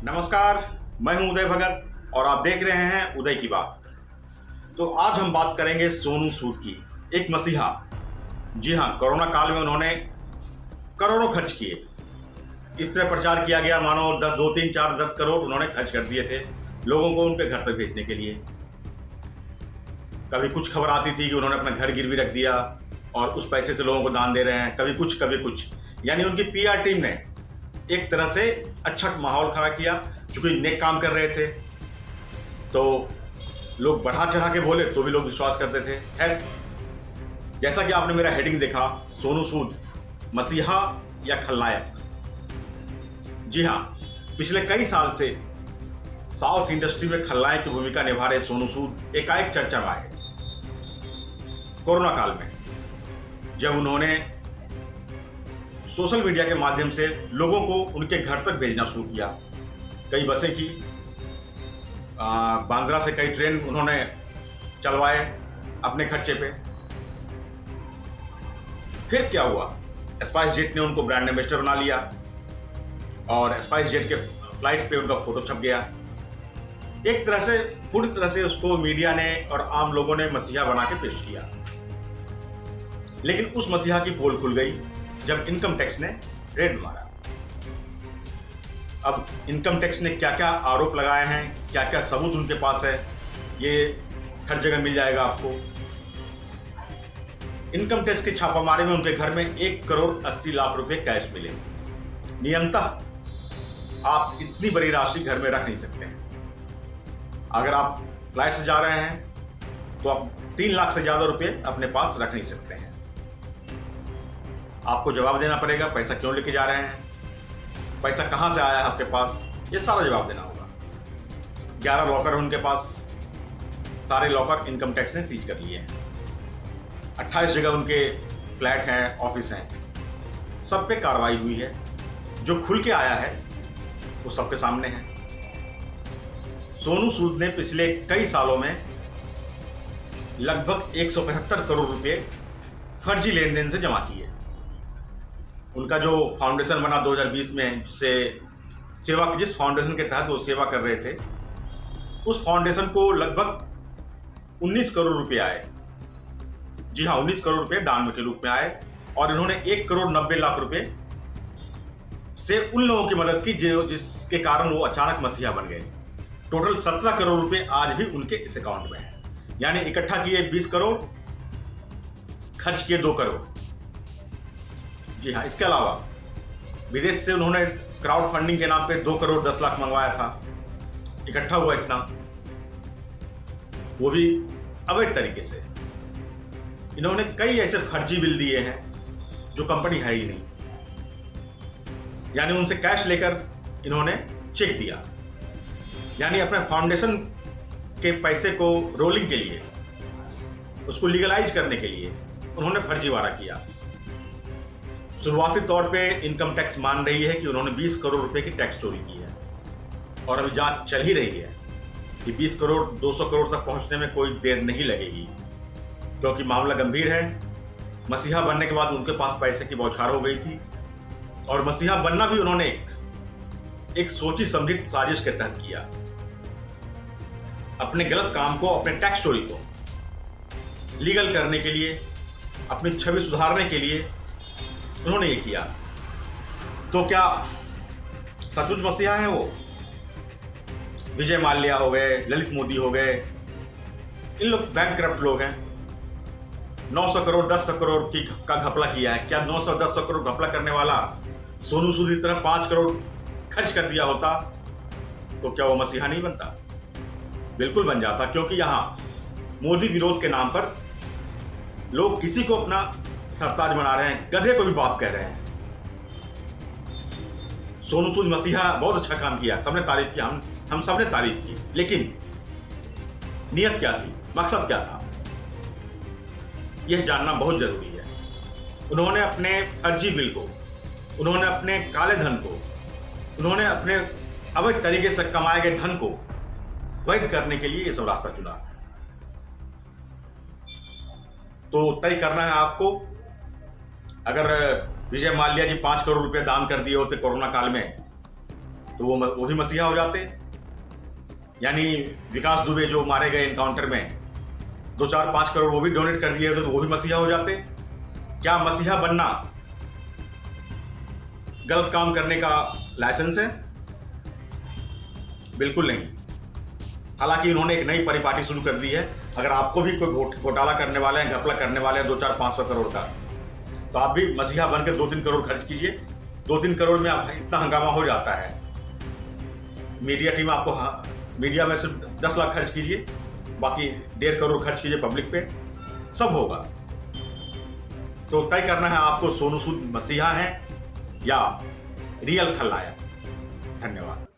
नमस्कार। मैं हूं उदय भगत और आप देख रहे हैं उदय की बात। तो आज हम बात करेंगे सोनू सूद की, एक मसीहा। जी हां, कोरोना काल में उन्होंने करोड़ों खर्च किए। इस तरह प्रचार किया गया मानो 2 3 4 10 करोड़ उन्होंने खर्च कर दिए थे लोगों को उनके घर तक भेजने के लिए। कभी कुछ खबर आती थी कि उन्होंने अपना घर गिरवी रख दिया और उस पैसे से लोगों को दान दे रहे हैं, कभी कुछ। यानी उनकी पीआर टीम ने एक तरह से अच्छा माहौल खड़ा किया, क्योंकि नेक काम कर रहे थे तो लोग बढ़ा चढ़ा के बोले तो भी लोग विश्वास करते थे। खैर, जैसा कि आपने मेरा हेडिंग देखा, सोनू सूद मसीहा या खलनायक। जी हां, पिछले कई साल से साउथ इंडस्ट्री में खलनायक की भूमिका निभा रहे सोनू सूद एकाएक चर्चा में आए कोरोना काल में, जब उन्होंने सोशल मीडिया के माध्यम से लोगों को उनके घर तक भेजना शुरू किया। कई बसें की, बांद्रा से कई ट्रेन उन्होंने चलवाए अपने खर्चे पे। फिर क्या हुआ, स्पाइस जेट ने उनको ब्रांड एम्बेसडर बना लिया और स्पाइस जेट के फ्लाइट पे उनका फोटो छप गया। एक तरह से पूरी तरह से उसको मीडिया ने और आम लोगों ने मसीहा बना के पेश किया। लेकिन उस मसीहा की पोल खुल गई जब इनकम टैक्स ने रेड मारा। अब इनकम टैक्स ने क्या क्या आरोप लगाए हैं, क्या क्या सबूत उनके पास है, ये हर जगह मिल जाएगा आपको। इनकम टैक्स के छापामारी में उनके घर में 1 करोड़ 80 लाख रुपए कैश मिले। नियमतः आप इतनी बड़ी राशि घर में रख नहीं सकते हैं। अगर आप फ्लाइट से जा रहे हैं तो आप 3 लाख से ज्यादा रुपए अपने पास रख नहीं सकते हैं। आपको जवाब देना पड़ेगा, पैसा क्यों लेके जा रहे हैं, पैसा कहां से आया है आपके पास, ये सारा जवाब देना होगा। 11 लॉकर उनके पास, सारे लॉकर इनकम टैक्स ने सीज कर लिए हैं। 28 जगह उनके फ्लैट हैं, ऑफिस हैं, सब पे कार्रवाई हुई है। जो खुल के आया है वो सबके सामने है। सोनू सूद ने पिछले कई सालों में लगभग 175 करोड़ रुपए फर्जी लेन देन से जमा किए। उनका जो फाउंडेशन बना 2020 में, जिस फाउंडेशन के तहत वो सेवा कर रहे थे, उस फाउंडेशन को लगभग 19 करोड़ रुपए आए। जी हाँ, 19 करोड़ रुपए दान के रूप में आए और इन्होंने 1 करोड़ 90 लाख रुपए से उन लोगों की मदद की जिसके कारण वो अचानक मसीहा बन गए। टोटल 17 करोड़ रुपए आज भी उनके इस अकाउंट में है। यानी इकट्ठा किए 20 करोड़, खर्च किए 2 करोड़। जी हाँ, इसके अलावा विदेश से उन्होंने क्राउड फंडिंग के नाम पे 2 करोड़ 10 लाख मंगवाया था। इकट्ठा हुआ इतना, वो भी अवैध तरीके से। इन्होंने कई ऐसे फर्जी बिल दिए हैं जो कंपनी है ही नहीं। यानी उनसे कैश लेकर इन्होंने चेक दिया। यानी अपने फाउंडेशन के पैसे को रोलिंग के लिए, उसको लीगलाइज करने के लिए उन्होंने फर्जीवाड़ा किया। शुरुआती तौर पे इनकम टैक्स मान रही है कि उन्होंने 20 करोड़ रुपए की टैक्स चोरी की है और अभी जांच चल ही रही है कि 20 करोड़ 200 करोड़ तक पहुंचने में कोई देर नहीं लगेगी, क्योंकि मामला गंभीर है। मसीहा बनने के बाद उनके पास पैसे की बौछार हो गई थी और मसीहा बनना भी उन्होंने एक सोची समझी साजिश के तहत किया। अपने गलत काम को, अपने टैक्स चोरी को लीगल करने के लिए, अपनी छवि सुधारने के लिए उन्होंने ये किया। तो क्या सचमुच मसीहा है वो? विजय माल्या हो गए, ललित मोदी हो गए, इन लोग बैंकक्रप्ट लोग हैं। 900 करोड़ 10 करोड़ का घपला किया है। क्या 900 10 करोड़ घपला करने वाला सोनू सूद की तरह 5 करोड़ खर्च कर दिया होता तो क्या वो मसीहा नहीं बनता? बिल्कुल बन जाता, क्योंकि यहां मोदी विरोध के नाम पर लोग किसी को अपना सरताज बना रहे हैं, गधे को भी बाप कह रहे हैं। सोनू सूद मसीहा बहुत अच्छा काम किया, सबने तारीफ किया, हम सबने तारीफ की, लेकिन नियत क्या थी, मकसद क्या था, यह जानना बहुत जरूरी है। उन्होंने अपने फर्जी बिल को, उन्होंने अपने काले धन को, उन्होंने अपने अवैध तरीके से कमाए गए धन को वैध करने के लिए यह सब रास्ता चुना। तो तय करना है आपको। अगर विजय माल्या जी 5 करोड़ रुपए दान कर दिए होते कोरोना काल में, तो वो भी मसीहा हो जाते। यानी विकास दुबे जो मारे गए एनकाउंटर में 2-4-5 करोड़ वो भी डोनेट कर दिए तो वो भी मसीहा हो जाते। क्या मसीहा बनना गलत काम करने का लाइसेंस है? बिल्कुल नहीं। हालांकि इन्होंने एक नई परिपाटी शुरू कर दी है, अगर आपको भी कोई घोटाला करने वाले हैं, घपला करने वाले हैं 2-4-500 करोड़ का, तो आप भी मसीहा बनकर 2-3 करोड़ खर्च कीजिए। 2-3 करोड़ में आप इतना हंगामा हो जाता है। मीडिया टीम आपको, मीडिया में सिर्फ 10 लाख खर्च कीजिए, बाकी 1.5 करोड़ खर्च कीजिए पब्लिक पे, सब होगा। तो तय करना है आपको, सोनू सूद मसीहा है या रियल खलनायक। धन्यवाद।